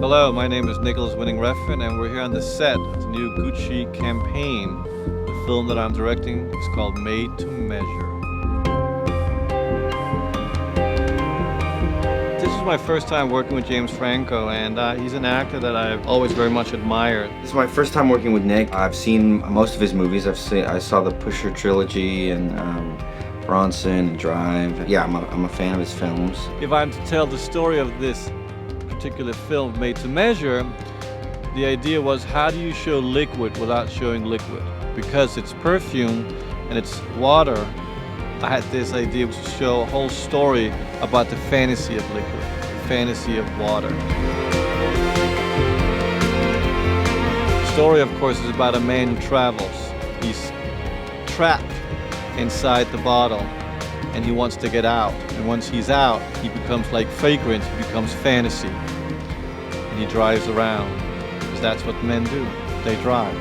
Hello, my name is Nicholas Winning Refn, and we're here on the set of the new Gucci campaign. The film that I'm directing is called Made to Measure. This is my first time working with James Franco, and he's an actor that I've always very much admired. This is my first time working with Nick. I've seen most of his movies. I saw the Pusher trilogy and Bronson and Drive. Yeah, I'm a fan of his films. If I'm to tell the story of this particular film, Made to Measure, the idea was, how do you show liquid without showing liquid? Because it's perfume and it's water, I had this idea to show a whole story about the fantasy of liquid, the fantasy of water. The story, of course, is about a man who travels. He's trapped inside the bottle and he wants to get out. And once he's out, he becomes like fragrance, he becomes fantasy. And he drives around, because that's what men do, they drive.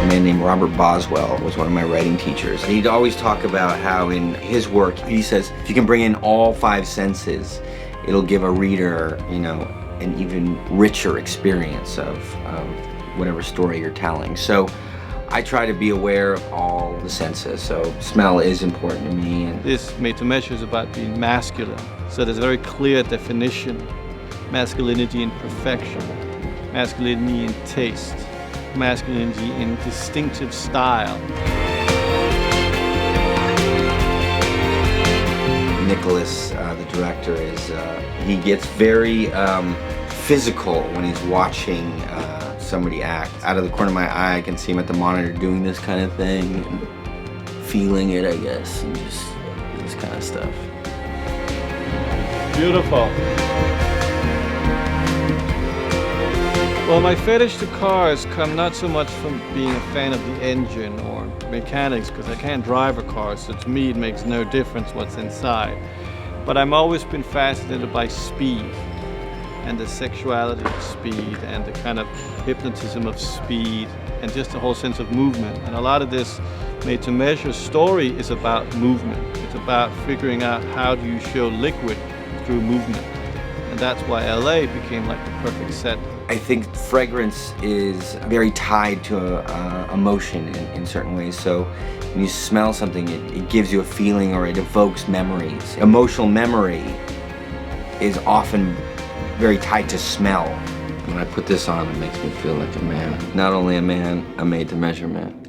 A man named Robert Boswell was one of my writing teachers. He'd always talk about how in his work, he says, if you can bring in all five senses, it'll give a reader, an even richer experience of whatever story you're telling. So I try to be aware of all the senses. So smell is important to me. And this Made to Measure is about being masculine. So there's a very clear definition. Masculinity in perfection, masculinity in taste, masculinity in distinctive style. Nicholas, the director, he gets very physical when he's watching somebody act. Out of the corner of my eye, I can see him at the monitor doing this kind of thing, and feeling it, I guess, and just this kind of stuff. Beautiful. Well, my fetish to cars come not so much from being a fan of the engine or mechanics, because I can't drive a car, so to me it makes no difference what's inside. But I've always been fascinated by speed and the sexuality of speed and the kind of hypnotism of speed and just the whole sense of movement. And a lot of this Made to Measure story is about movement. It's about figuring out how do you show liquid through movement. And that's why LA became like the perfect set. I think fragrance is very tied to emotion in certain ways. So when you smell something, it gives you a feeling or it evokes memories. Emotional memory is often very tied to smell. When I put this on, it makes me feel like a man. Not only a man, a made to measure man.